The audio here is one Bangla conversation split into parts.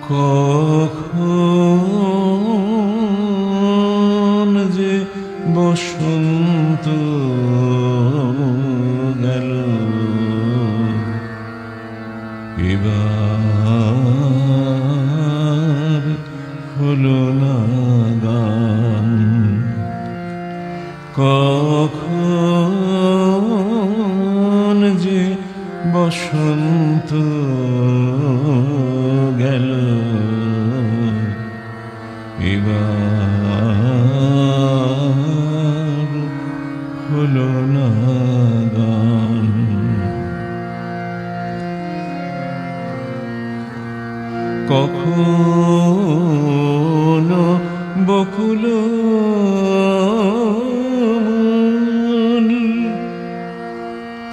কখন যে বসন্ত গেল, এবার হলো না গান। কখন যে বসন্ত গেল, এবার হলো না গান। কখনো বকুল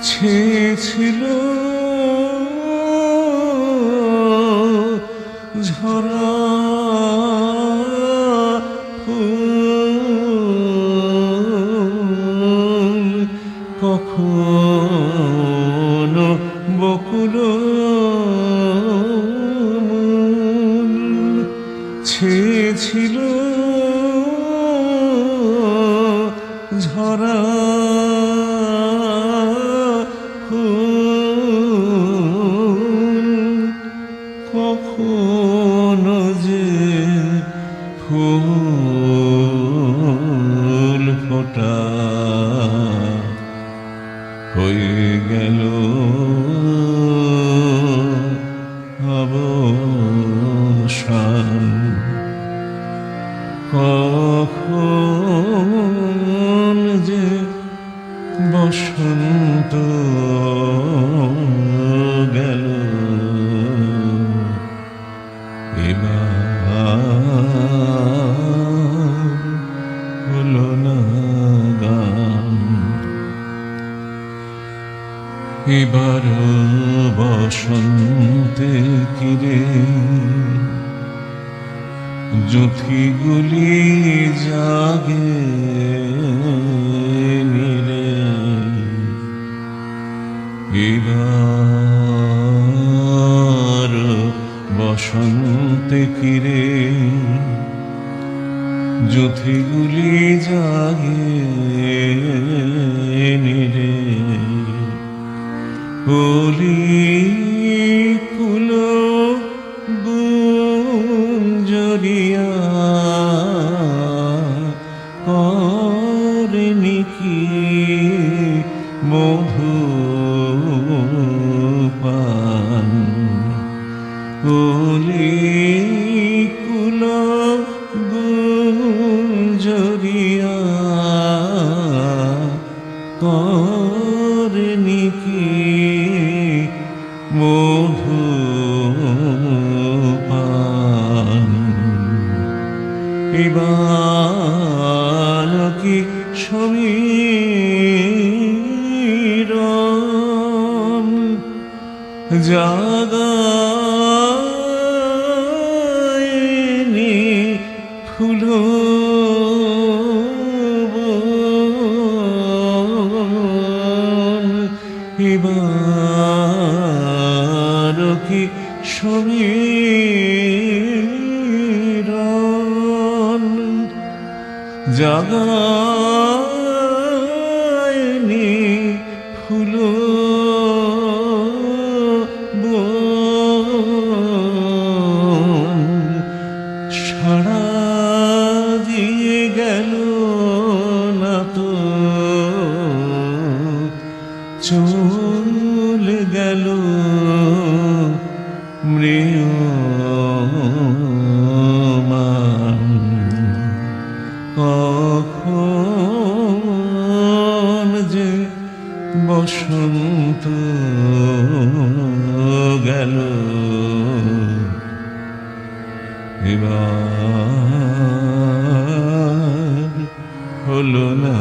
ছেয়েছিল ঝরা ফুল, কখনো বকুল ছেয়েছিল ঝরা ফুল, কখনো যে ফুল ফোটা হয়ে গেল অবসান। কখন যে বসন্ত গেল, এবার হলো না গান। এবার বসন্তে কিরে জ্যোতিগুলি জাগে নিরে, এবার বসন্তে কিরে জ্যোতিগুলি জাগে নিরে, ওলি কুল গুঞ্জরিয়া করেনি কি মধুপান, ওলি কুল গুঞ্জরিয়া করেনি কি মধুপান। এবার কি সমীরণ জাগায়নি ফুল বন, এবার কি সমীরণ জাগায়নি ফুল বন, সাড়া দিয়ে গেল না তো চলে গেল ম্রিয়মান। কখন যে বসন্ত গেল, এবার হলো না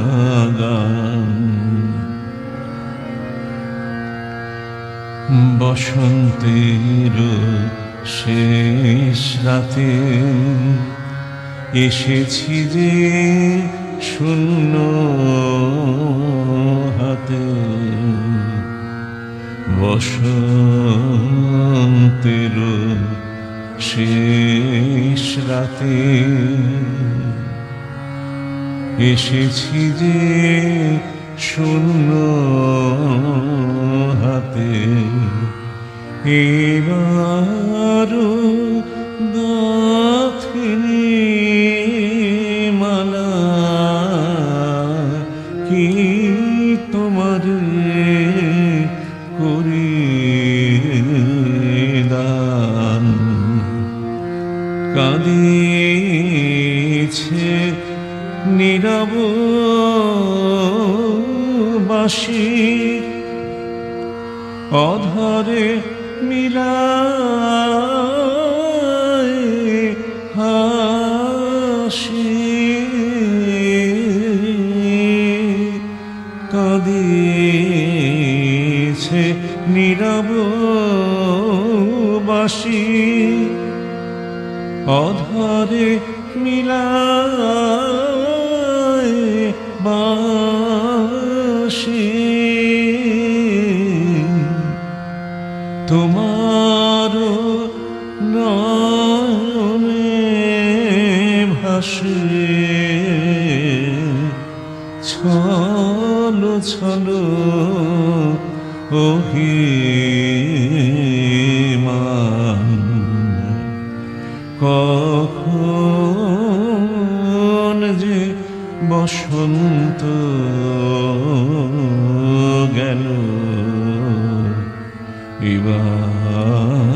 গান। বসন্তের শেষ রাতে এসেছি যে শূন্য হাতে, বসন্তের শেষ রাতে এসেছি যে শূন্য হাতে, এবারও গাঁথিনি মালা কি তোমার করি দান। কাঁদিছে নীরব বাঁশি, অধরে মিলায় হাসি। কাঁদিছে নীরব বাঁশি, অধরে মিলায় বাঁশি। তোমার নয়নে ভাসে ছলো ছলো অভিমান। কখন যে বসন্ত গেল, এবার